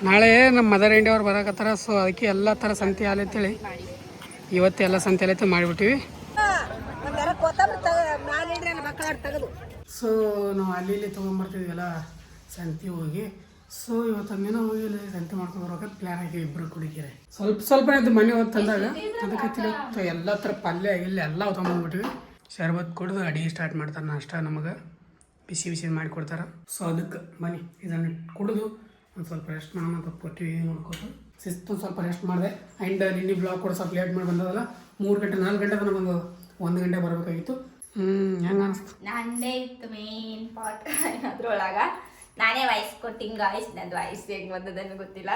ನಾಳೆ ನಮ್ಮ mother India ಅವ್ರು ಬರಕತ್ತಾರ. ಸೊ ಅದಕ್ಕೆ ಎಲ್ಲ ಥರ ಸಂತೆ ಹಾಲು ಅಂತೇಳಿ ಇವತ್ತು ಎಲ್ಲ ಸಂತೆ ಹಾಲೈತೆ ಮಾಡಿಬಿಟ್ಟಿವಿ. ಸೊ ನಾವು ಅಲ್ಲಿ ಇಲ್ಲಿ ತೊಗೊಂಬರ್ತೀವಿ ಎಲ್ಲ ಸಂತೆ ಹೋಗಿ. ಸೊ ಇವತ್ತು ಹಂಗೇನೋ ಹೋಗಿ ಇಲ್ಲಿ ಸಂತೆ ಮಾಡ್ಕೊಂಡು ಬರೋಕೆ ಪ್ಲ್ಯಾನ್ ಆಗಿ ಇಬ್ಬರು ಕುಡಿಕಿರಿ. ಸ್ವಲ್ಪ ಇದ್ದು ಮನೆ ಹೋಗಿ ತಂದಾಗ ಅದಕ್ಕೆ ಎಲ್ಲ ಥರ ಪಲ್ಯ ಇಲ್ಲಿ ಎಲ್ಲ ತೊಗೊಂಡ್ಬಿಟ್ಟಿವಿ. ಶರ್ಬತ್ ಕುಡಿದು ಅಡಿಗೆ ಸ್ಟಾರ್ಟ್ ಮಾಡ್ತಾರೆ. ನಾಷ್ಟ ನಮಗೆ ಬಿಸಿ ಮಾಡಿಕೊಡ್ತಾರೆ. ಸೊ ಅದಕ್ಕೆ ಬನ್ನಿ ಇದನ್ನು ಕುಡಿದು ಒಂದು ಸ್ವಲ್ಪ ರೆಸ್ಟ್ ಮಾಡೋಣ ಅಂತ ಕೊಟ್ಟಿವಿ. ನೋಡ್ಕೊಟ್ಟು ಶಿಸ್ತು ಸ್ವಲ್ಪ ರೆಸ್ಟ್ ಮಾಡಿದೆ. ಆ್ಯಂಡ್ ನಿನ್ನೆ ಬ್ಲಾಗ್ ಕೂಡ ಸ್ವಲ್ಪ ಲೇಟ್ ಮಾಡಿ ಬಂದದಲ್ಲ. 3 ಗಂಟೆ 4 ಗಂಟೆ ನಮಗೆ 1 ಗಂಟೆ ಬರಬೇಕಾಗಿತ್ತು. ಹೆಂಗೆ ಅನಿಸ್ತು? ನಂದೇ ಇತ್ತು ಮೇನ್ ಪಾರ್ಟ್ ಅದ್ರೊಳಗೆ. ನಾನೇ ವಾಯ್ಸ್ ಕೊಟ್ಟಿಂಗ್ ಗಾಯ್ಸ್. ನಂದು ವಾಯ್ಸ್ ಹೆಂಗೆ ಬಂದದನ್ನು ಗೊತ್ತಿಲ್ಲ.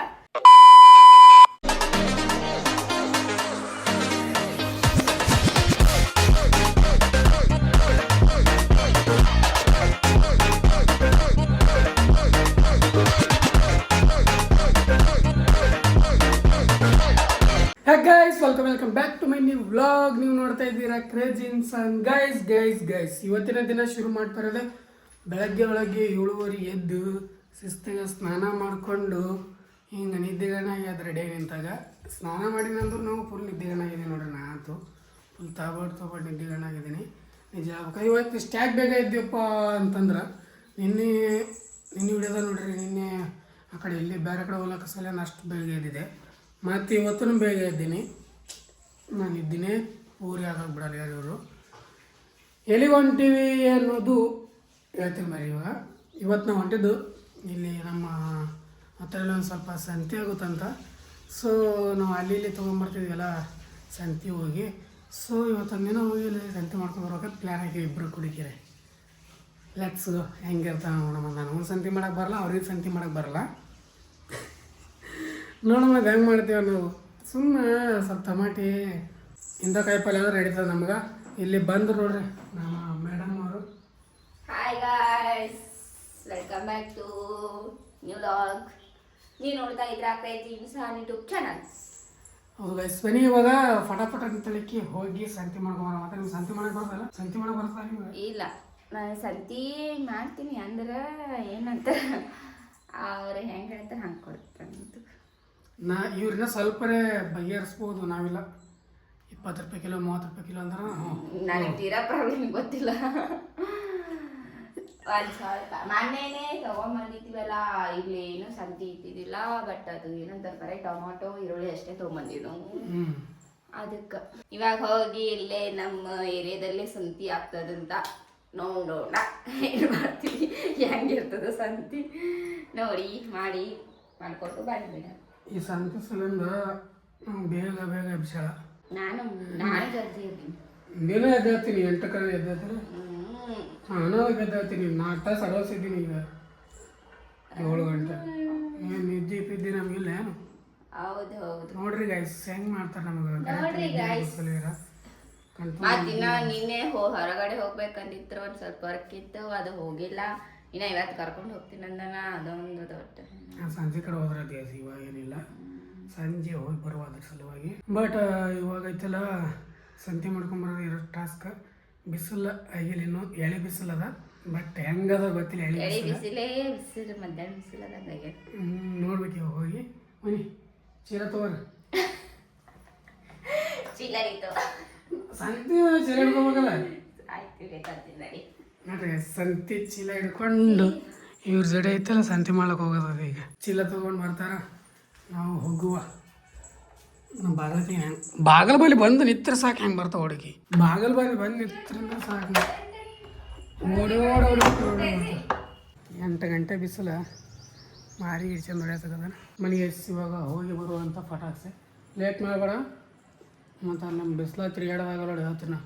Guys welcome back to my new vlog. ನೀವು ನೋಡ್ತಾ ಇದ್ದೀರಾ ಕ್ರೇಜಿ ಇನ್ಸಾನ್. ಗೈಸ್ ಇವತ್ತಿನ ದಿನ ಶುರು ಮಾಡ್ತಾ ಇರೋದು ಬೆಳಗ್ಗೆ 7:30 ಎದ್ದು ಶಿಸ್ತಿಗೆ ಸ್ನಾನ ಮಾಡಿಕೊಂಡು ಹಿಂಗೆ ನಿದ್ದೆಗಣ್ಣಾಗಿ ರೆಡಿಯಾಗಿ ನಿಂತಾಗ ಸ್ನಾನ ಮಾಡಿನಂದ್ರೂ ನಾವು ಫುಲ್ ನಿದ್ದೆಗಣ್ಣಾಗಿದ್ದೀನಿ ನೋಡ್ರಿ. ನಾ ಅಂತೂ ಫುಲ್ ತಗೊಟ್ಟು ನಿದ್ದೆಗಣ್ಣಾಗಿದ್ದೀನಿ ನಿಜ. ಇವತ್ತು ಸ್ಟ್ಯಾಕ್ ಬೇಗ ಇದ್ದೀವಪ್ಪ ಅಂತಂದ್ರೆ ನಿನ್ನೆ ವಿಡಿಯೋದಾಗ ನೋಡ್ರಿ. ನಿನ್ನೆ ಆ ಕಡೆ ಇಲ್ಲಿ ಬೇರೆ ಕಡೆ ಹೋಗ್ಲಿಕ್ಕೆ ಸಲ ಅಷ್ಟು ಬೇಗ ಎದ್ದಿದೆ. ಮತ್ತು ಇವತ್ತು ಬೇಗ ಇದ್ದೀನಿ. ನಾನು ಇದ್ದೀನಿ ಊರಿಗೆ ಆಗೋಗ್ಬಿಡಲ್ಲ ಯಾರಿವರು ಎಲ್ಲಿಗೆ ಹೊಂಟೀವಿ ಅನ್ನೋದು ಹೇಳ್ತೀನಿ ಮರಿ. ಇವತ್ತು ನಾವು ಹೊಂಟಿದ್ದು ಇಲ್ಲಿ ನಮ್ಮ ಹತ್ರ ಒಂದು ಸ್ವಲ್ಪ ಸಂತೆ ಆಗುತ್ತಂತ. ಸೊ ನಾವು ಅಲ್ಲಿ ಇಲ್ಲಿ ತೊಗೊಂಬರ್ತಿದ್ವಲ್ಲ ಸಂತೆ ಹೋಗಿ. ಸೊ ಇವತ್ತು ಹಂಗೇನೋ ಹೋಗಿ ಇಲ್ಲಿ ಸಂತೆ ಮಾಡ್ಕೊಂಡು ಬರೋಕೆ ಪ್ಲ್ಯಾನ್ ಆಗಿ ಇಬ್ಬರು ಕುಡಿಕಿರಿ. ಲೆಟ್ಸ್ ಹೆಂಗಿರ್ತಾವೆ ನೋಡಮ್ಮ. ನನಗೂ ಸಂತೆ ಮಾಡೋಕ್ಕೆ ಬರಲ್ಲ, ಅವ್ರಿಗೆ ಸಂತೆ ಮಾಡೋಕ್ಕೆ ಬರಲ್ಲ. ನೋಡಮ್ಮ ಹೆಂಗೆ ಮಾಡ್ತೀವಿ ನಾವು. ಸುಮ್ಮನೆ ಸ್ವಲ್ಪ ಟಮಾಟಿ ಇಂಥ ಕಾಯಿ ಪಲ್ಯ ಅಂದ್ರೆ ನಡೀತದೆ ನಮ್ಗೆ. ಇಲ್ಲಿ ಬಂದು ನೋಡ್ರಿ ನಮ್ಮ ಮೇಡಮ್ ಅವರು. Hi guys, welcome back to new vlog. ನೀವು ನೋಡ್ತಾ ಇದ್ರ ಕ್ರೇಜಿ ಇನ್ಸಾನ್ ಯೂಟ್ಯೂಬ್ ಚಾನಲ್. ಹೌದು ಗೈಸ್, ಬನ್ನಿ ಇವಾಗ ಫಟಾಫಟ ಅಂತಳಿಕೆ ಹೋಗಿ ಸಂತೆ ಮಾಡ್ಕೊಂಬರ. ಮತ್ತೆ ನಿಮ್ಗೆ ಸಂತೆ ಮಾಡಕ್ಕೆ ಬರ್ತಲ್ಲ? ಸಂತೆ ಮಾಡಕ್ಕೆ ಬರ್ತಲ್ಲ ನಿಮ್ಗೆ? ಇಲ್ಲ, ನಾನು ಸಂತೆ ಮಾಡ್ತೀನಿ. ಅಂದ್ರೆ ಏನಂತ ಅವ್ರು ಹೆಂಗೆ ಹೇಳ್ತಾರೆ ಹಂಗೆ ಕೊಡ್ತಾನೆ. ಇವ್ರನ್ನ ಸ್ವಲ್ಪರೇ ಬಗೆಹರಿಸ್ಬೋದು. ನಾವಿಲ್ಲ 20 ರೂಪಾಯಿ ಕಿಲೋ 30 ರೂಪಾಯಿ ಕಿಲೋ ಅಂದ್ರೆ ನನಗೆ ತೀರಾ ಪ್ರಾಬ್ಲಮ್ ಗೊತ್ತಿಲ್ಲ. ಒಂದು ಸ್ವಲ್ಪ ಮೊನ್ನೆನೇ ತೊಗೊಂಬಂದಿದ್ದೀವಲ್ಲ, ಇಲ್ಲಿ ಏನೂ ಸಂತೆ ಇದ್ದಿದ್ದಿಲ್ಲ. ಬಟ್ ಅದು ಏನಂತಾರೆ ಟೊಮಾಟೊ ಈರುಳ್ಳಿ ಅಷ್ಟೇ ತೊಗೊಂಬಂದಿದ್ದು ಅದಕ್ಕೆ. ಇವಾಗ ಹೋಗಿ ಇಲ್ಲೇ ನಮ್ಮ ಏರಿಯಾದಲ್ಲೇ ಸಂತೆ ಆಗ್ತದಂತ ನೋಡೋಣ ಏನು ಮಾಡ್ತೀವಿ, ಹೆಂಗಿರ್ತದೆ ಸಂತೆ ನೋಡಿ ಮಾಡಿಕೊಟ್ಟು ಬಂದ್ಬಿಡ. ಈ ಸಂತೆ ಸಲಿಂದ ಬೇಗ ಎಬ್ಸಾಳ. ನಾನು ಜಲ್ದಿ ಇರ್ತೀನಿ. ನೀನು ಎದ್ದೇಳ್ತೀನಿ 8 ಎದ್ದೇಳ್ತೀನಿ. ನಾನು ಎದ್ದೇಳ್ತೀನಿ. 4 ತಾಸು ಅಡವಸಿದ್ದೀನಿ. ಈಗ 7 ಗಂಟೆ ಏನು ನಿದ್ದೆ ಪಿದ್ದಿ ನಮಗಿಲ್ಲ ಏನು? ಹೌದು ನೋಡ್ರಿ ಗೈಸ್ ಹೆಂಗ್ ಮಾಡ್ತಾರೆ ನಮಗೆ. ಮತ್ತಿನ್ನ ನಿನ್ನೆ ಹೊರಗಡೆ ಹೋಗ್ಬೇಕಂದಿತ್ತು. ಒಂದು ಸ್ವಲ್ಪ ವರ್ಕ್ ಇತ್ತು, ಅದು ಹೋಗಿಲ್ಲ. ಇನ್ನು ಇವತ್ತು ಕರ್ಕೊಂಡು ಹೋಗ್ತೀನಿ ಅಂದನ. ಅದೊಂದು ದೊಡ್ಡ ಸಂಜೆ ಕಡೆ ಹೋದ್ರೆ ದೇಶ. ಇವಾಗ ಏನಿಲ್ಲ, ಸಂಜೆ ಹೋಗಿ ಬರುವಾದ್ರ ಸಲುವಾಗಿ. ಬಟ್ ಇವಾಗ ಐತಲ್ಲ ಸಂತೆ ಮಾಡ್ಕೊಂಬರೋದು ಇರೋ ಟಾಸ್ಕ್. ಬಿಸಿಲು ಆಗಿಲ್ಲ, ಇನ್ನೂ ಎಳೆ ಬಿಸಿಲದ. ಬಟ್ ಹೆಂಗದ ಗೊತ್ತಿಲ್ಲ. ಎಳೆ ಬಿಸಿಲು ಮಧ್ಯಾಹ್ನ ಬಿಸಿಲದಂಗೆ ನೋಡ್ಬೇಕು. ಇವಾಗ ಹೋಗಿ ಬನ್ನಿ. ಚೀಲ ತಗೋರಿ. ಚೀಲ ಸಂತೆ ಚೀಲ ಹಿಡ್ಕೋಬೇಕಲ್ಲ. ನೋಡ್ರಿ ಸಂತೆ ಚೀಲ ಹಿಡ್ಕೊಂಡು ಇವ್ರ ಜಡೆ ಐತಲ್ಲ ಸಂತೆ ಮಾಡಕ್ಕೆ ಹೋಗೋದ. ಈಗ ಚೀಲ ತೊಗೊಂಡು ಬರ್ತಾರ. ನಾವು ಹೋಗುವ ಬಾಗಲ ಬಲ್ಲಿ ಬಂದು ನಿತ್ರ ಸಾಕು. ಹೆಂಗೆ ಬರ್ತಾವ ಹುಡುಗಿ ಬಾಗಲ ಬಲ್ಲಿ ಬಂದು ನಿತ್ರಿಂದ ಸಾಕು. ಓಡಿ 8 ಗಂಟೆ ಬಿಸಿಲ ಮಾರಿ ಹಿಡ್ಚಂದು ಹೊಡ್ಯಾಸಕದ. ಮನೆಗೆ ಇವಾಗ ಹೋಗಿ ಬರುವಂಥ ಪಟಾಕ್ಸೆ. ಲೇಟ್ ಮಾಡಬೇಡ. ಮತ್ತು ನಮ್ಮ ಬಿಸಿಲ ತಿರುಗಾಡೋದಾಗಲ್ಲ ನೋಡಿ. ಹೇಳ್ತೀನಿ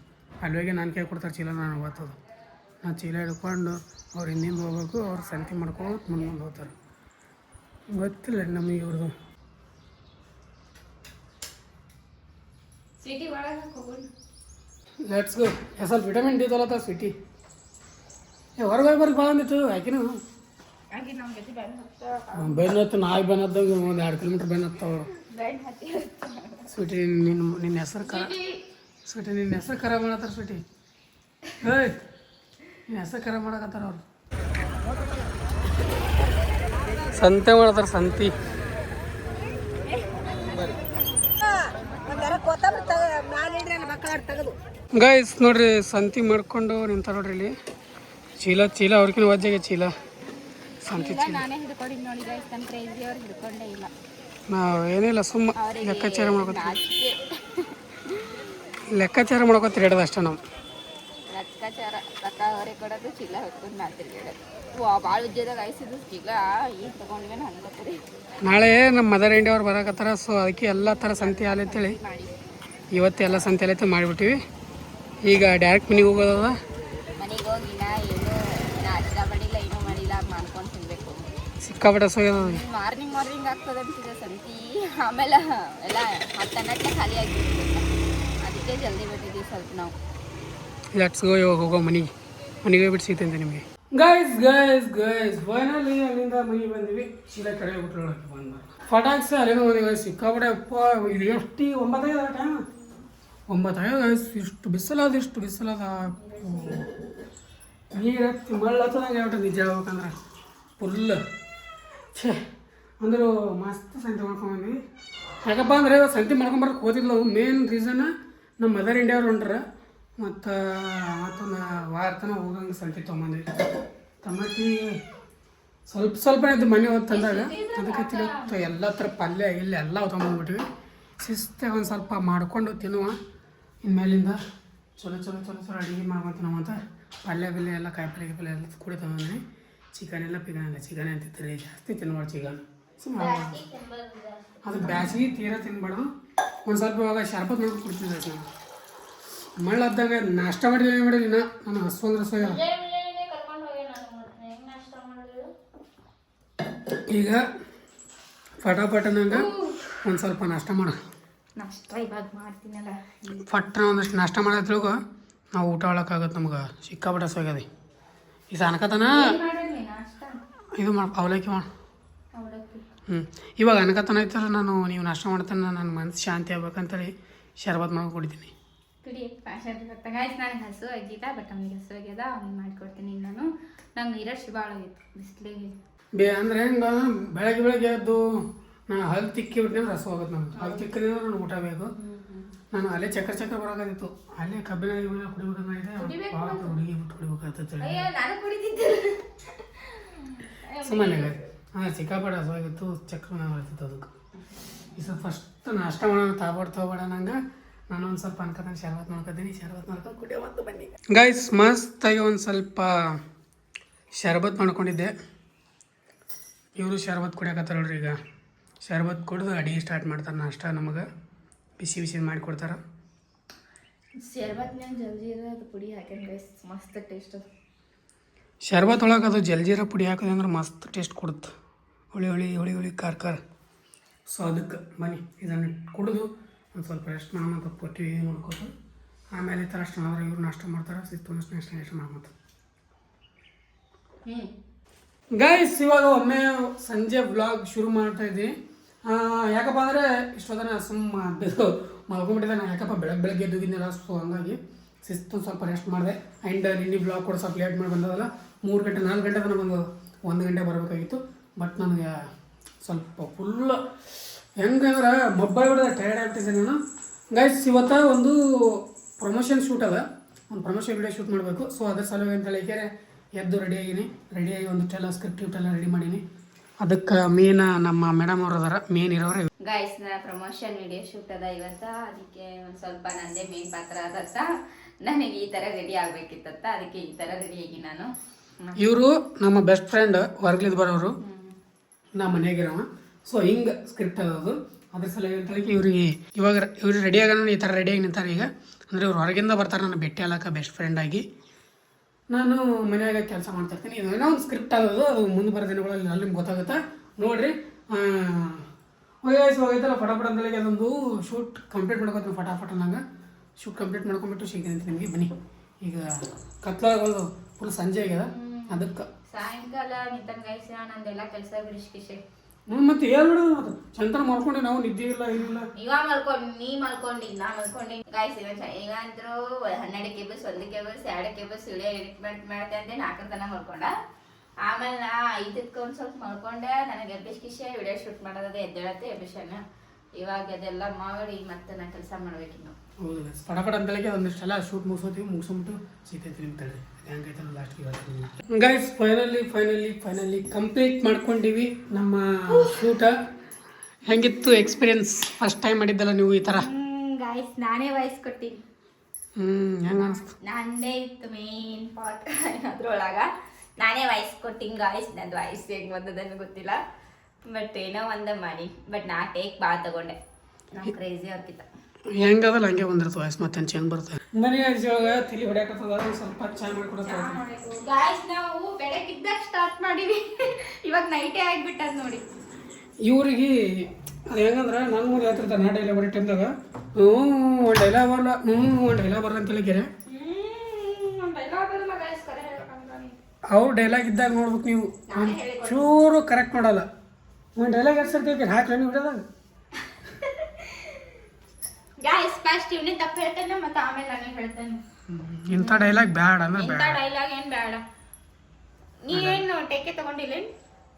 ಅಲ್ಲಿಗೆ ನಾನು ಕೈ ಕೊಡ್ತಾರೆ ಚೀಲ. ನಾನು ಓದ್ತದೆ. ನಾನು ಚೀಲ ಹಿಡ್ಕೊಂಡು ಅವ್ರು ಹಿಂದಿಂದ ಹೋಗ್ಬೇಕು. ಅವ್ರು ಸಂತೆ ಮಾಡ್ಕೊಂಡು ಮುಂದೆ ಹೋಗ್ತಾರೆ. ಗೊತ್ತಿಲ್ಲ ನಮಗೆ ಇವ್ರದ್ದು. Let's go. ಸ್ವಲ್ಪ ವಿಟಮಿನ್ ಡಿ ತೊಲತ್ತ ಸ್ವೀಟಿ. ಹೊರಗೆ ಹೋಗಿ ಭಾಳ ಅಂದಿತ್ತು ಆಕಿನೂ ಬೆನ್ನು ಹತ್ತು. ನಾಯಿ ಬೆನ್ನು ಹತ್ತಂಗೆ 1-2 ಕಿಲೋಮೀಟ್ರ್ ಬೆನ್ನು ಹತ್ತವ್ರು. ಸ್ವೀಟಿ ನಿನ್ನ ಹೆಸರು ಸ್ವೀಟಿ ನಿನ್ನ ಹೆಸರು ಖರಾಬ್ ಮಾಡತ್ತಾರ. ಸ್ವೀಟಿ ನಿನ್ನ ಹೆಸರು ಖರಾಬ್ ಮಾಡಕತ್ತಾರ ಅವ್ರು. ಸಂತೆ ಮಾಡ್ತಾರೆ ಸಂತೆ. ಗೈಸ್ ನೋಡ್ರಿ ಸಂತಿ ಮಾಡ್ಕೊಂಡು ನಿಂತ ನೋಡ್ರಿ ಇಲ್ಲಿ ಚೀಲ ಅವ್ರಿಗಿನ ವಜ್ಜೆಗೆ ಚೀಲ ಸಂತಿ ಚೀಲ ನಾವು ಏನಿಲ್ಲ ಸುಮ್ಮ ಲೆಕ್ಕಾಚಾರ ಮಾಡ್ಕೊತೀರಿ ಹಿಡ್ದು ಅಷ್ಟೇ ನಾವು ಲೆಕ್ಕಾಚಾರ ರೊಕ್ಕ ಅವರೇ ಕೊಡೋದು ಚೀಲ ಹೊತ್ಕೊಂಡು ನಾ ತಿರ್ಗಾಡೋದು ಭಾಳ ಉಜ್ಜದಾಗ ಐಸಿದ್ದು ಚೀಲ ಏನು ತೊಗೊಂಡ್ವಿ ಹಂಗತ್ರಿ ನಾಳೆ ನಮ್ಮ ಮದರ್ ಇಂಡಿಯಾ ಅವ್ರು ಬರಕತ್ತಾರ ಸೊ ಅದಕ್ಕೆ ಎಲ್ಲ ಥರ ಸಂತಿ ಹಾಲು ಅಂತೇಳಿ ಇವತ್ತು ಎಲ್ಲ ಸಂತಿ ಹಾಲೈತೆ ಮಾಡಿಬಿಟ್ಟಿವಿ ಈಗ ಡೈರೆಕ್ಟ್ ಮನೆಗೆ ಹೋಗೋದದ ಮನೆಗೆ ಹೋಗಿ ನಾ ಏನು ನಾಷ್ಟ ಮಾಡಿಲ್ಲ ಏನೂ ಮಾಡಿಲ್ಲ ಮಾಡ್ಕೊಂಡು ತಿನ್ಬೇಕು ಸಿಕ್ಕಾಪಟ್ಟೆ ಸೋಗ್ಯದ ಮಾರ್ನಿಂಗ್ ಆಗ್ತದೆ ಅಂತಿದೆ ಸಂತಿ ಆಮೇಲೆ ಎಲ್ಲ 10 ಖಾಲಿ ಆಗಿಬಿಡ್ಬೇಕು ಅದಕ್ಕೆ ಜಲ್ದಿ ಬಿಟ್ಟಿದ್ದೀವಿ ಸ್ವಲ್ಪ ನಾವು ಲೆಟ್ಸ್ ಗೋ ಇವಾಗ ಹೋಗೋ ಮನೆಗೆ ಹೋಗ್ಬಿಟ್ಟು ಸಿಗ್ತಂತೆ ನಿಮಗೆ ಗೈಸ್ ಫೈನಲಿ ಅಲ್ಲಿಂದ ಮನೆಗೆ ಬಂದಿವಿ ಸೀದಾ ಕಡೆ ಬಿಟ್ರು ಬಂದ ಫಟಾಕ್ಸ್ ಅಲ್ಲೇನೋ ಬಂದಿವಿ ಸಿಕ್ಕಾಪಟ್ಟೆ ಅಪ್ಪ ಇದು ಎಷ್ಟು 9 ಆಗ್ಯದ ಟೈಮ್ 9 ಆಗ್ಯದ ಇಷ್ಟು ಬಿಸಿಲದ ನೀರು ಹತ್ತಿ ಮಳ್ಳತ್ತದಂಗೆ ಆಗ್ಬಿಟ್ಟು ನಿಜ ಹೇಳ್ಬೇಕಂದ್ರೆ ಫುಲ್ ಛೇ ಅಂದರೂ ಮಸ್ತ್ ಸಂತೆ ಮಾಡ್ಕೊಂಡ್ಬಂದ್ವಿ ಯಾಕಪ್ಪ ಅಂದರೆ ಸಂತೆ ಮಾಡ್ಕೊಂಬರಕ್ಕೆ ಹೋದಿಲ್ಲ ಮೇನ್ ರೀಸನ್ ನಮ್ಮ ಮದರ್ ಇಂಡಿಯಾ ಅವ್ರು ಹೊಂಟ್ರ ಮತ್ತು ಮತ್ತೊಂದು ವಾರ ತನಕ ಹೋಗಂಗೆ ಸಂತೆ ತೊಗೊಂಬಂದ್ವಿ ಟಮಾಟಿ ಸ್ವಲ್ಪ ಇದ್ದು ಮನೆ ಹೊತ್ತು ತಂದಾಗ ಅದಕ್ಕೆ ತಿಳುತ್ತ ಎಲ್ಲ ಥರ ಪಲ್ಯ ಇಲ್ಲ ಎಲ್ಲ ತೊಗೊಂಬಂದ್ಬಿಟ್ವಿ ಶಿಸ್ತಾಗ ಒಂದು ಸ್ವಲ್ಪ ಮಾಡ್ಕೊಂಡು ತಿನ್ನುವ ಇನ್ಮೇಲಿಂದ ಚಲೋ ಅಡುಗೆ ಮಾಡ್ಕೊತೀವಿ ನಾವು ಅಂತ ಪಲ್ಯ ಎಲ್ಲ ಕಾಯಿಪಲ್ಯ ಎಲ್ಲ ಕೂಡಿ ತೊಗೊಂಡ್ರಿ ಚಿಕನ್ ಎಲ್ಲ ಚಿಕನ್ ಅಂತಿರ್ತಾರೆ ಜಾಸ್ತಿ ತಿನ್ಬಾರ್ದು ಚಿಕನ್ ಸುಮ್ಮನೆ ಅದು ಬ್ಯಾಸಿಗೆ ತೀರಾ ತಿನ್ಬಾರ್ದು ಒಂದು ಸ್ವಲ್ಪ ಇವಾಗ ಶರ್ಬತ್ ಮಾಡ್ಕೊಂಡು ಕೊಡ್ತಿದ್ದೆ ನಾನು ಮಳ್ಳದ್ದಾಗ ನಾಷ್ಟ ಮಾಡಿಲ್ಲ ಏನು ಮಾಡಿಲ್ಲ ನಾನು ಹಸ್ವಂದ್ರೆ ಸೋಯ ಈಗ ಫಟಾಫಟನಂಗೆ ಒಂದು ಸ್ವಲ್ಪ ನಾಷ್ಟ ಮಾಡ ಫಟ್ನ ಒಂದಷ್ಟು ನಾಷ್ಟ ಮಾಡೋದ್ರೊಳಗೆ ನಾವು ಊಟ ಒಳಕ್ಕಾಗತ್ತೆ ನಮ್ಗೆ ಸಿಕ್ಕಾಪಟ್ಟೆ ಸೋಗ್ಯದ ಈ ಅನ್ಕತನ ಇದು ಅವಲಕ್ಕಿ ಮಾಡು ಇವಾಗ ಅನ್ಕತನ ಐತಲ್ಲ ನೀವು ನಾಷ್ಟ ಮಾಡ್ತಾನೆ ನನ್ನ ಮನಸ್ಸು ಶಾಂತಿ ಆಗ್ಬೇಕಂತೇಳಿ ಶರ್ಬತ್ ಮಾಡ್ಕೊಂಡು ಕುಡಿತೀನಿ ನನಗೆ ಹಸು ಆಗಿದ್ದ ಬಟ್ ನಮಗೆ ಹಸು ಆಗ್ಯದ ಅವ್ನಿಗೆ ಮಾಡಿಕೊಡ್ತೀನಿ ನಂಗೆ ಇರಷ್ಟು ಭಾಳ ಆಗೈತೆ ಬಿಸಿಲಿಗೆ ಅಂದರೆ ಹೆಂಗೆ ಬೆಳಗ್ಗೆ ಎದ್ದು ನಾನು ಹಲ್ಲು ತಿಕ್ಕಿ ಬಿಟ್ಟೆ ರಸ ಹೋಗುತ್ತೆ ನಮ್ಗೆ ಹಲ್ಲು ತಿಕ್ಕಿದ್ರೆ ನಾನು ಊಟ ಬೇಕು ನಾನು ಅಲ್ಲೇ ಚಕ್ರ ಬರೋಕಾಗಿತ್ತು ಅಲ್ಲೇ ಕಬ್ಬಿನ ಕುಡಿಬೇಕಂದ್ರೆ ಹುಡುಗಿ ಬಿಟ್ಟು ಕುಡಿಬೇಕಾಗ್ತದೆ ಸುಮ್ಮನೆ ಸಿಕ್ಕಾಪಟ್ಟೆ ಹಸುವಾಗಿತ್ತು ಚಕ್ರ ಬರ್ತಿತ್ತು ಅದಕ್ಕೆ ಈ ಸ್ವಲ್ಪ ಫಸ್ಟ್ ನಾಷ್ಟ ಮಾಡೋಣ ತಗೋಬೇಡ ನಂಗೆ ನಾನೊಂದು ಸ್ವಲ್ಪ ಅನ್ಕೋತಾನೆ ಶರ್ಬತ್ ಮಾಡ್ಕೊಂಡು ಕುಡಿಯೋ ಮತ್ತು ಬನ್ನಿ ಗೈಸ್ ಮಸ್ತಾಗಿ ಒಂದು ಸ್ವಲ್ಪ ಶರ್ಬತ್ ಮಾಡ್ಕೊಂಡಿದ್ದೆ ಇವರು ಶರ್ಬತ್ ಕುಡಿಯಕತ್ತಾರಲ್ರಿ ಈಗ ಶರ್ಬತ್ ಕುಡಿದು ಅಡುಗೆ ಸ್ಟಾರ್ಟ್ ಮಾಡ್ತಾರೆ ನಾಷ್ಟ ನಮಗೆ ಬಿಸಿ ಮಾಡಿಕೊಡ್ತಾರೆ ಶರ್ಬತ್ನಾಗ ಜಲ್ಜೀರ ಅದು ಪುಡಿ ಹಾಕ್ಯಾನ ಗೈಸ್ ಮಸ್ತ್ ಟೇಸ್ಟ್ ಅದು ಶರ್ಬತ್ ಒಳಗೆ ಅದು ಜಲ್ಜೀರ ಪುಡಿ ಹಾಕೋದು ಅಂದ್ರೆ ಮಸ್ತ್ ಟೇಸ್ಟ್ ಕೊಡುತ್ತೆ ಹುಳಿ ಖಾರ ಸೊ ಅದಕ್ಕೆ ಬನ್ನಿ ಇದನ್ನು ಕುಡಿದು ಒಂದು ಸ್ವಲ್ಪ ರೆಸ್ಟ್ ಮಾಡೋಣ ಅಂತ ಕೊಟ್ಟಿವಿ ನೋಡ್ಕೊತು ಆಮೇಲೆ ಈ ಥರ ಅಷ್ಟು ಮಾಡಿದ್ರೆ ಇವ್ರು ನಾಷ್ಟ ಮಾಡ್ತಾರೆ ನಾಷ್ಟ ಮಾಡ್ಕೊತಾರೆ ಗೈಸ್ ಇವಾಗ ಒಮ್ಮೆ ಸಂಜೆ ವ್ಲಾಗ್ ಶುರು ಮಾಡ್ತಾ ಇದ್ವಿ ಯಾಕಪ್ಪ ಅಂದರೆ ಇಷ್ಟೊತ್ತನ ಮಲ್ಕೊಂಡ್ಬಿಟ್ಟಿದ್ದೆ ನಾನು ಯಾಕಪ್ಪ ಬೆಳಗ್ಗೆ ಎದ್ದಿದ್ದಿಲ್ಲ ಸೊ ಹಂಗಾಗಿ ಶಿಸ್ತು ಸ್ವಲ್ಪ ರೆಸ್ಟ್ ಮಾಡಿದೆ ಆ್ಯಂಡ್ ನಿನ್ನೆ ವ್ಲಾಗ್ ಕೂಡ ಸ್ವಲ್ಪ ಲೇಟ್ ಮಾಡಿ ಬಂದದಲ್ಲ 3 ಗಂಟೆ 4 ಗಂಟೆ ತನಕ ಬಂದು 1 ಗಂಟೆ ಬರಬೇಕಾಗಿತ್ತು ಬಟ್ ನನಗೆ ಸ್ವಲ್ಪ ಫುಲ್ ಹೆಂಗಂದ್ರೆ ಮೊಬೈಲ್ ಹೊಡೆದ ಟೈರ್ಡ್ ಆಗ್ಬಿಟ್ಟಿದ್ದೆ ನಾನು ಗೈಸ್ ಇವತ್ತು ಒಂದು ಪ್ರಮೋಷನ್ ಶೂಟ್ ಅದ ಒಂದು ಪ್ರಮೋಷನ್ ವಿಡಿಯೋ ಶೂಟ್ ಮಾಡಬೇಕು ಸೊ ಅದ್ರ ಸಲುವಾಗಿ ಅಂತ ಹೇಳಿಕೆ ಎದ್ದು ರೆಡಿಯಾಗಿ ಒಂದು ಸ್ಕ್ರಿಪ್ಟ್ ಎಲ್ಲ ರೆಡಿ ಮಾಡೀನಿ ಅದಕ್ಕೆ ಮೇನ್ ನಮ್ಮ ಮೇಡಮ್ ಅವ್ರು ಅದಾರ ಮೇನ್ ಇರೋರು ಗೈಸ್ ಪ್ರಮೋಷನ್ ವಿಡಿಯೋ ಶೂಟ್ ಅದ ಇವತ್ತು ಅದಕ್ಕೆ ಒಂದು ಸ್ವಲ್ಪ ನಂದೇ ಮೇನ್ ಪಾತ್ರ ಅದತ್ತ ನನಗೆ ಈ ಥರ ರೆಡಿ ಆಗಬೇಕಿತ್ತ ಅದಕ್ಕೆ ಈ ಥರ ರೆಡಿ ಆಗಿ ನಾನು ಇವರು ನಮ್ಮ ಬೆಸ್ಟ್ ಫ್ರೆಂಡ್ ಹೊರಗ್ಲಿದ್ ಬರೋರು ನಮ್ಮ ಮನೆಯಾಗಿರೋವ ಸೊ ಹಿಂಗೆ ಸ್ಕ್ರಿಪ್ಟ್ ಅದದು ಅದ್ರ ಸಲ ಹೇಳ್ತಾರೆ ಇವ್ರಿಗೆ ರೆಡಿ ಆಗೋಣ ಈ ಥರ ರೆಡಿಯಾಗಿ ನಿಂತಾರೆ ಈಗ ಅಂದರೆ ಇವ್ರು ಹೊರಗಿಂದ ಬರ್ತಾರೆ ನನ್ನ ಭೇಟಿ ಅಲ್ಲಕ್ಕ ಬೆಸ್ಟ್ ಫ್ರೆಂಡ್ ಆಗಿ ನಾನು ಮನೆಯಾಗ ಕೆಲಸ ಮಾಡ್ತಾಯಿರ್ತೀನಿ ಇದು ಏನೋ ಒಂದು ಸ್ಕ್ರಿಪ್ಟ್ ಆಗೋದು ಅದು ಮುಂದೆ ಬರೋ ದಿನಗಳಲ್ಲಿ ಅಲ್ಲಿ ಗೊತ್ತಾಗುತ್ತೆ ನೋಡಿರಿ ಹೋಗೈತಲ್ಲ ಫಟಾಫಟ್ ಅಂತೇಳಿ ಅದೊಂದು ಶೂಟ್ ಕಂಪ್ಲೀಟ್ ಮಾಡ್ಕೊತೀನಿ ಫಟಾಫಟ್ ನಂಗೆ ಶೂಟ್ ಕಂಪ್ಲೀಟ್ ಮಾಡ್ಕೊಂಬಿಟ್ಟು ಸಿಗ್ತೀನಿ ನಿಮಗೆ ಬನ್ನಿ ಈಗ ಕತ್ಲಾಗೋದು ಫುಲ್ ಸಂಜೆ ಆಗ್ಯದ ಅದಕ್ಕೆ ಸಾಯಂಕಾಲ ನಿಂತಂಗೆ ಗೈಸ್ ನಂದೆಲ್ಲ ಕೆಲಸ ಬಿಡಿಸ್ಕಿಶೆ ಮತ್ತೆ ಹೇಳ್ಬಿಡೋದು ಮತ್ತೆ ಚಂತನ ಮಾಡ್ಕೊಂಡೆ ನಾವು ನಿದ್ದೆ ಇಲ್ಲ ಏನಿಲ್ಲ ಇವಾಗ ನೀ ಮಲ್ಕೊಂಡಿ ನಾ ಮಲ್ಕೊಂಡಿ ಗಾಯ್ಸ್ ಈಗ ಅಂದ್ರು 12 cables 1 cables 2 cables video edit ಮಾಡ್ತೆ ಅಂತ 4 ತನ ಮಲ್ಕೊಂಡ ಆಮೇಲೆ ನಾ 5ಕ್ಕೆ ಒಂದು ಸ್ವಲ್ಪ ಮಲ್ಕೊಂಡೆ ನನಗೆ ಎಬ್ಬಿಸ್ಕಿಶೆ ವಿಡಿಯೋ ಶೂಟ್ ಮಾಡೋದೇ ಎದ್ದೇಳತ್ತೆ ಎಬ್ಬಿಷನ್ ಇವಾಗ ಅದೆಲ್ಲ ಮಾಡಿ ಮತ್ತೆ ನಾನು ಕೆಲಸ ಮಾಡ್ಬೇಕಿನ್ನು. ಹೌದು ಪಟ ಅಂತೇಳಿಗೆ ಒಂದಿಷ್ಟೆಲ್ಲ ಶೂಟ್ ಮುಗಿಸ್ಬಿಟ್ಟು ಸಿಗ್ತೈತಿ ನಿಮ್ಮ ತಡೆ ಹೆಂಗೈತೆ ಲಾಸ್ಟ್ಗೆ ಗೈಸ್ ಫೈನಲಿ ಕಂಪ್ಲೀಟ್ ಮಾಡ್ಕೊಂಡಿವಿ ನಮ್ಮ ಶೂಟ. ಹೆಂಗಿತ್ತು ಎಕ್ಸ್ಪೀರಿಯನ್ಸ್ ಫಸ್ಟ್ ಟೈಮ್ ಮಾಡಿದ್ದಲ್ಲ ನೀವು ಈ ಥರ? ಗಾಯ್ಸ್ ನಾನೇ ವಾಯ್ಸ್ ಕೊಟ್ಟಿನಿ. ಹೆಂಗೆ ಅನಿಸ್ತು? ನಂದೇ ಇತ್ತು ಮೇನ್ ಪಾರ್ಟ್ ಅದ್ರೊಳಗೆ. ನಾನೇ ವಾಯ್ಸ್ ಕೊಟ್ಟಿನಿ ಗಾಯ್ಸ್. ನಂದು ವಾಯ್ಸ್ ಹೆಂಗೆ ಬಂದದನ್ನು ಗೊತ್ತಿಲ್ಲ, ಬಟ್ ಏನೋ ಒಂದ ಮಾಡಿ. ಬಟ್ ನಾ ಟೇಕ್ ಭಾಳ ತಗೊಂಡೆ. ನಾವು ಕ್ರೇಜಿ ಅವ್ರಕ್ಕಿಂತ ಹೆಂಗದಲ್ಲ ಹಂಗೆ ಬಂದಿರ್ತದೆ ವಾಯ್ಸ್, ಮತ್ತೆ ಚೇಂಜ್ ಬರ್ತದೆ. ಮನೆ ಅಜ್ಜಿಯೊಳಗೆ ತಲೆ ಹೊಡ್ಯಾಕತ್ತದ, ಸ್ವಲ್ಪ ಚಾ ಮಾಡಿಕೊಡತ್ತೆ ಗಾಯ್ಸ್. ನಾವು ಬೆಳಗ್ಗಿದ್ದಾಗ ಸ್ಟಾರ್ಟ್ ಮಾಡೀವಿ, ಇವಾಗ ನೈಟೇ ಆಗಿಬಿಟ್ಟದ ನೋಡಿ. ಇವ್ರಿಗೆ ಅದು ಹೆಂಗಂದ್ರೆ ನನ್ನ ಮುಂದೆ ಹೇಳ್ತಿರ್ತಾರೆ ನಾ ಡೈಲಾಗ್ ಬರೀ ಟೈಮ್ದಾಗ ಒಂದು ಡೈಲಾಗ್ ಬರಲ್ಲ ಒಂದು ಡೈಲಾಗ್ ಬರಲ್ಲ ಅಂತ ಹೇಳಿಕ್ಯಾರೆ. ಅವ್ರು ಡೈಲಾಗ್ ಇದ್ದಾಗ ನೋಡ್ಬೇಕು ನೀವು, ಚೂರು ಕರೆಕ್ಟ್ ಮಾಡಲ್ಲ. ಒಂದು ಡೈಲಾಗ್ ಎಷ್ಟು ಸರ್ತಿ ಹೇಳ್ತೀರಿ ಹಾಕ್ರಿ ನೀವು ಬಿಡೋದಾಗ. ಗಾಯ್ಸ್ ಫಸ್ಟ್ ಇವನೇ ತಪ್ಪು ಹೇಳ್ತಾನೆ, ಮತ್ತೆ ಆಮೇಲೆ ನಾನು ಹೇಳ್ತೇನೆ. ಇಂಥ ಡೈಲಾಗ್ ಬ್ಯಾಡ ಅಂದ್ರೆ ಇಂಥ ಬ್ಯಾಡ. ಡೈಲಾಗ್ ಏನು ಬೇಡ. ನೀವೇನು ಟೇಕೆ ತಗೊಂಡಿಲ್ಲ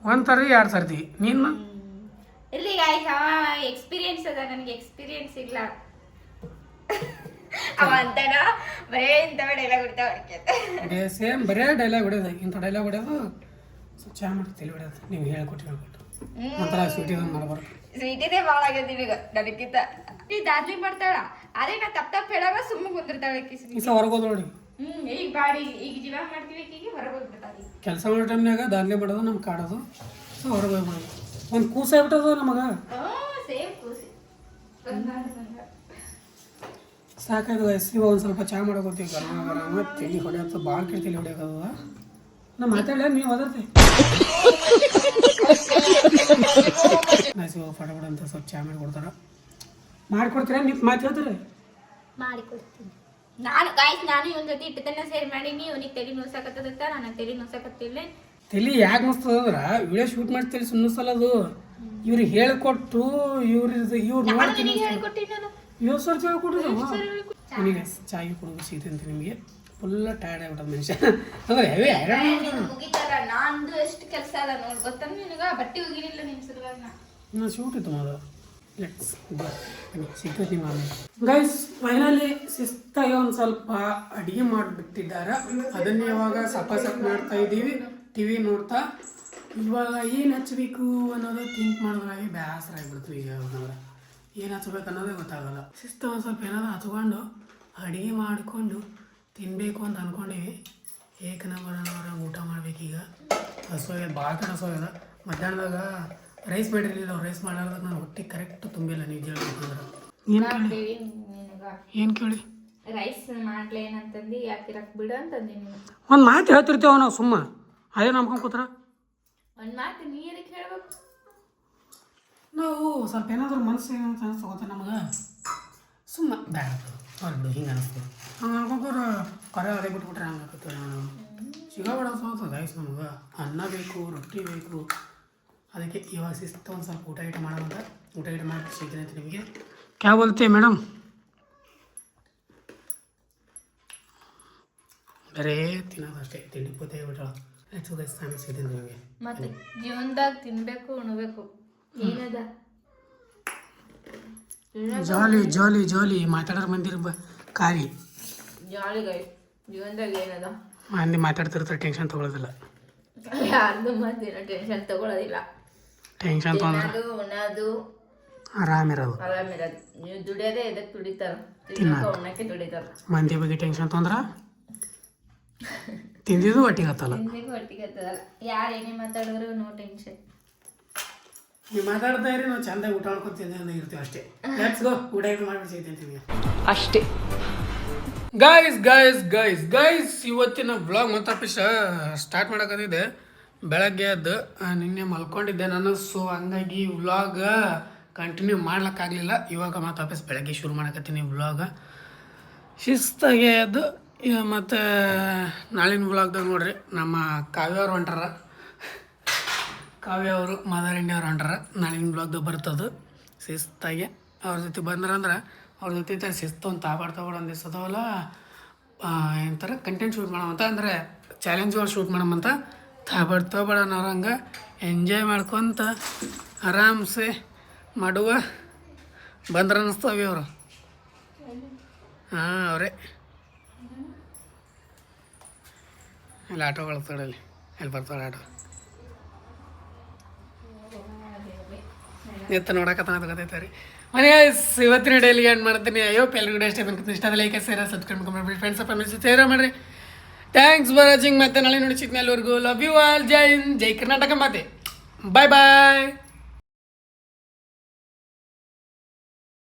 ಒಂದು ಸರ್ತಿ 2 ಸರ್ತಿ ನೀನು ಇಲ್ಲಿ ಗಾಯ್ಸ್. ಎಕ್ಸ್ಪೀರಿಯನ್ಸ್ ಅದ, ನನಗೆ ಎಕ್ಸ್ಪೀರಿಯನ್ಸ್ ಇಲ್ಲ. ಅವ ಅಂತಾನ ಬರೇ ಇಂಥ ಡೈಲಾಗ್ ಹೊಡಿತಾ ಹೊಡ್ಕೇತ. ಸೇಮ್ ಬರೇ ಡೈಲಾಗ್ ಹೊಡೆಯೋದು, ಇಂಥ ಡೈಲಾಗ್ ಹೊಡೆಯೋದು ಚಾ ಮಾಡಿ ತಲೆ ಹೊಡೆಯೋದು. ನೀವು ಹೇಳ್ಕೊಟ್ಟು ಒಂಥರ ಸ್ವೀಟ್ ಇದನ್ನು ಮಾಡಬಾರ್ದು. ಸ್ವೀಟಿದೆ ಭಾಳ ಆಗೈತಿ ಈಗ ನನಗಿಂತ. ಈ ದಾದ್ಲಿ ಮಾಡ್ತಾಳ, ಅದೇ ನಾ ತಪ್ಪು ಹೇಳಾಗ ಸುಮ್ಮನೆ ಕುಂದಿರ್ತಾಳೆ ಈ ಸಹ ಹೊರಗೋದು ನೋಡಿ. ಈಗ ಬಾಡಿ ಈಗ ಜೀವ ಮಾಡ್ತೀವಿ, ಈಗ ಹೊರಗೆ ಹೋಗ್ಬಿಡ್ತಾಳೆ. ಕೆಲಸ ಮಾಡೋ ಟೈಮ್ನಾಗ ದಾದ್ಲಿ ಮಾಡೋದು ನಮ್ಗೆ ಕಾಡೋದು, ಸೊ ಹೊರಗೆ ಹೋಗ್ಬಿಡೋದು. ಒಂದು ಕೂಸ ಆಗ್ಬಿಟ್ಟದು ನಮಗೆ. ಸೇಮ್ ಕೂಸಿ ಸಾಕಾಯ್ತು ವಯಸ್ಸು. ಇವಾಗ ಒಂದು ಸ್ವಲ್ಪ ಚಾ ಮಾಡೋಕೋತೀವಿ ಗರಮ ತಲೆ ಹೊಡೆಯೋದು ಭಾಳ ಕಡೆ ತಲೆ ಹೊಡೆಯೋಕದ. ನಾ ಮಾತಾಡಲ್ಲ ನೀವು ಓದರ್ತೆ ಫಟ ಅಂತ ಸ್ವಲ್ಪ ಚಾ ಮಾಡಿಕೊಡ್ತಾರ. ಮಾಡಿಕೊಡ್ತೀರ ನೀವು ಮಾತು ಹೇಳ್ತೀರಿ? ಮಾಡಿಕೊಡ್ತೀನಿ ನಾನು ಗಾಯ್ಸ್. ನಾನು ಇವನ್ ಜೊತೆ ಇಟ್ಟತನ ಸೇರ್ ಮಾಡೀನಿ. ಇವನಿಗೆ ತಲೆ ನುಸಾಕತ್ತದತ್ತ, ನನಗೆ ತಲೆ ನುಸಾಕತ್ತಿಲ್ಲ. ತಲೆ ಯಾಕೆ ನುಸ್ತದ ಅಂದ್ರೆ ವಿಡಿಯೋ ಶೂಟ್ ಮಾಡ್ತೀರಿ ಸುನ್ನಸಲ್ಲದು. ಇವ್ರಿಗೆ ಹೇಳ್ಕೊಟ್ಟು ಇವ್ರು ನೋಡ್ತೀನಿ ಹೇಳ್ಕೊಟ್ಟಿನಿ ನಾನು. ಇವತ್ತು ಸರ್ತಿ ಹೇಳ್ಕೊಟ್ಟಿದ್ದು ನನಗೆ ಚಾಯ್ ಕೊಡೋದು ಸಿಗ್ತಂತೆ ನಿಮಗೆ. ಫುಲ್ ಟಯರ್ಡ್ ಆಗ್ಬಿಟ್ಟದ ಮನುಷ್ಯ. ಅಂದ್ರೆ ಹೆವಿ ಮುಗಿತಾರ. ನಂದು ಎಷ್ಟು ಕೆಲಸ ಅದ ನೋಡಿ ಗೊತ್ತ ನಿನಗ. ಬಟ್ಟೆ ಹೋಗಿನಿಲ್ಲ ನಿನ್ ಸಲುವಾಗ ನಾ ಶೂಟ್ ಇತ್ತು ಮಾಡ ಸಿಗ್ತೈತಿ ನಿಮ್ಮ ಗೈಸ್. ಫೈನಲಿ ಶಿಸ್ತಾಗಿ ಒಂದು ಸ್ವಲ್ಪ ಅಡುಗೆ ಮಾಡಿಬಿಟ್ಟಿದ್ದಾರೆ. ಅದನ್ನೇ ಇವಾಗ ಸಪ್ಪ ಮಾಡ್ತಾ ಇದ್ದೀವಿ ಟಿವಿ ನೋಡ್ತಾ. ಇವಾಗ ಏನು ಹಚ್ಚಬೇಕು ಅನ್ನೋದು ಥಿಂಕ್ ಮಾಡಿದ್ರಾಗಿ ಬೇಸರ ಆಗಿಬಿಡ್ತು. ಈಗ ಯಾವಾಗಂದ್ರೆ ಏನು ಹಚ್ಬೇಕು ಅನ್ನೋದೇ ಗೊತ್ತಾಗಲ್ಲ. ಶಿಸ್ತು ಒಂದು ಸ್ವಲ್ಪ ಏನಾದ್ರು ಹಚ್ಕೊಂಡು ಅಡುಗೆ ಮಾಡಿಕೊಂಡು ತಿನ್ನಬೇಕು ಅಂತ ಅಂದ್ಕೊಂಡೀವಿ. ಏಕನಂಬರ ಊಟ ಮಾಡ್ಬೇಕೀಗ. ಹಸುವಾಗ್ಯದ, ಭಾಳ ಕಡೆ ಹಸುವಾಗ್ಯದ. ಮಧ್ಯಾಹ್ನದಾಗ ರೈಸ್ ಮಾಡಿರಲಿಲ್ಲ. ರೈಸ್ ಮಾಡಾರ್ದಾಗ ನಾನು ಹೊಟ್ಟೆ ಕರೆಕ್ಟ್ ತುಂಬಿಲ್ಲ. ನಿಜ ಹೇಳ್ಬೇಕಂದ್ರೆ ಏನು ಕೇಳಿ ರೈಸ್ ಮಾಡ್ಲೇ ಏನಂತಂದು ಯಾಕಿರಕ್ ಬಿಡು ಅಂತಂದಿ. ಒಂದು ಮಾತು ಹೇಳ್ತಿರ್ತೇವೆ ನಾವು ಸುಮ್ಮ, ಅದೇ ನಂಬ್ಕೊಂಡು ಕೂತ್ರ. ಒಂದು ಮಾತು ನೀ ಏನಕ್ಕೆ ಹೇಳ್ಬೇಕು? ನಾವು ಸ್ವಲ್ಪ ಏನಾದರೂ ಮನಸ್ಸು ಏನಂತ ಅನಿಸ್ಕೋತ ನಮಗೆ ಸುಮ್ಮ ಬ್ಯಾಡ ಹೊರಬಿಡು ಹಿಂಗೆ ಅನಿಸ್ತದೆ. ಹಂಗೆ ಅನ್ಕೊಂಡ್ರೆ ಕರೆ ಅದೇ ಬಿಟ್ಬಿಟ್ರೆ ಹಂಗೆ ಆಗುತ್ತೆ. ನಾನು ಸಿಗೋಬೇಡ ಸೋತದ ಗೈಸ್. ನಮಗೆ ಅನ್ನ ಬೇಕು, ರೊಟ್ಟಿ ಬೇಕು. ಅದಕ್ಕೆ ಇವಾಗ ಶಿಸ್ತು ಒಂದು ಸ್ವಲ್ಪ ಊಟ ಮಾಡೋಣ. ಊಟ ಮಾಡಿ ಸಿಗ್ತೀನಿ ನಿಮಗೆ. ಕ್ಯಾ ಬೋಲ್ತೆ ಮೇಡಮ್? ಬರೇ ತಿನ್ನೋದಷ್ಟೇ, ತಿಂಡಿ ಪೂತೆ ಬಿಟ್ಟಾಳ. ಹೆಚ್ಚು ಗೈಸ್ ನಾನು ಸಿಗ್ತೀನಿ ನಿಮಗೆ. ಮತ್ತೆ ಜೀವನದಾಗ ತಿನ್ಬೇಕು, ಉಣ್ಬೇಕು. ಏನದ ಜಾಲಿ ಜಾಲಿ ಜಾಲಿ ಮಾತಾಡೋರು ಮಂದಿರ ಖಾಲಿ ಜಾಲಿ ಗೈ. ಜೀವನದಾಗ ಏನದ ಮಂದಿ ಮಾತಾಡ್ತಿರ್ತಾರೆ, ಟೆನ್ಷನ್ ತೊಗೊಳೋದಿಲ್ಲ. ಯಾರ್ದು ಮತ್ತೇನ ಟೆನ್ಷನ್ ತಗೊಳ್ಳೋದಿಲ್ಲ. ಟೆನ್ಷನ್ ತೊಗೊಂಡ್ರೆ ಉಣ್ಣೋದು ಆರಾಮಿರೋದು. ನೀವು ದುಡಿಯೋದೇ ಇದಕ್ಕೆ ದುಡಿತಾರ, ಉಣ್ಣಕ್ಕೆ ದುಡಿತಾರ. ಮಂದಿ ಬಗ್ಗೆ ಟೆನ್ಷನ್ ತೊಂದ್ರೆ ತಿಂದಿದ್ದು ಒಟ್ಟಿಗೆ ಹತ್ತಲ್ಲ. ಒಟ್ಟಿಗೆ ಹತ್ತದಲ್ಲ. ಯಾರು ಏನೇ ಮಾತಾಡಿದ್ರು ನೋ ಟೆನ್ಷನ್. ನೀವು ಮಾತಾಡ್ತಾ ಇರಿ, ನಾವು ಚಂದಾಗಿ ಊಟ ಮಾಡ್ಕೊತಿದ್ದೆ ಇರ್ತೀವಿ ಅಷ್ಟೇ. Let's go. ಊಟ ಮಾಡ್ಬಿಡ್ತೀನಿ ಅಷ್ಟೇ. ಗೈಸ್ ಗೈಸ್ ಗೈಸ್ ಗೈಸ್ ಇವತ್ತಿನ ವ್ಲಾಗ್ ಮತ್ತೆ ಸ್ಟಾರ್ಟ್ ಮಾಡೋಕತ್ತಿದ್ದೆ. ಬೆಳಗ್ಗೆ ಎದ್ದು ನಿನ್ನೆ ಮಲ್ಕೊಂಡಿದ್ದೆ ನಾನು. ಸೊ ಹಂಗಾಗಿ ವ್ಲಾಗ್ ಕಂಟಿನ್ಯೂ ಮಾಡ್ಲಿಕ್ಕಾಗಲಿಲ್ಲ. ಇವಾಗ ಮತ್ತೆ ವಾಪಸ್ ಬೆಳಗ್ಗೆ ಶುರು ಮಾಡಕತ್ತೀನಿ ವ್ಲಾಗ್. ಶಿಸ್ತಾಗಿ ಎದ್ದು ಮತ್ತು ನಾಳಿನ ವ್ಲಾಗ್ದಾಗ ನೋಡ್ರಿ ನಮ್ಮ ಕಾವ್ಯ ಅವ್ರು ಹೊಂಟಾರ. ಕಾವ್ಯ ಅವರು ಮದರ್ ಇಂಡಿಯಾ ಅವ್ರು ಹೊಂಟಾರ. ನಾಳಿನ ವ್ಲಾಗ್ದಾಗ ಬರ್ತದೆ. ಶಿಸ್ತಾಗಿ ಅವ್ರ ಜೊತೆ ಬಂದ್ರಂದ್ರೆ ಅವ್ರ ಜೊತೆ ಶಿಸ್ತು ಒಂದು ತಾಬಾಡ್ತಾಬಾಡು ಒಂದು ದಿವಸದವಲ್ಲ ಏನಂತಾರೆ ಕಂಟೆಂಟ್ ಶೂಟ್ ಮಾಡೋವಂತ, ಅಂದರೆ ಚಾಲೆಂಜ್ಗಳು ಶೂಟ್ ಮಾಡೋಮಂತ ತಾಬಾಡ ಅನ್ನೋರಂಗೆ ಎಂಜಾಯ್ ಮಾಡ್ಕೊತ ಆರಾಮ್ಸೆ ಮಾಡುವ ಬಂದ್ರೆ ಅನ್ನಿಸ್ತಾವೆ ಅವರು ಹಾಂ ಅವರೇ ಅಲ್ಲಿ ಆಟೋ ಕಳಿಸ್ತಾಡಲ್ಲಿ ಅಲ್ಲಿ ಬರ್ತಾಳೆ ಆಟೋ ಎತ್ತ ನೋಡಕತ್ತಾನ ಗೊತ್ತೈತೆ ರೀ ಮನೆ ಇವತ್ತಿನ ಡೈಲಿ ಏನು ಮಾಡ್ತೀನಿ ಅಯ್ಯೋ ಎಲ್ರಿಗೂ ಇಷ್ಟ ಬಂದು ಇಷ್ಟ ಲೈಕ್ ಸೇರ ಸಬ್ಸ್ಕ್ರೈಬ್ ಮಾಡ್ಬಿಡಿ ಫ್ರೆಂಡ್ಸ್ ಫ್ಯಾಮಿಲಿ ಸೇರ ಮಾಡಿರಿ ಥ್ಯಾಂಕ್ಸ್ ಫಾರ್ ವಾಚಿಂಗ್ ಮತ್ತೆ ನಾಳೆ ನೋಡಿ ಸಿಗ್ನಲ್ವರೆಗೂ ಲವ್ ಯು ಆಲ್ ಜೈ ಹಿಂದ್ ಜೈ ಕರ್ನಾಟಕ ಮಾತೆ ಬಾಯ್ ಬಾಯ್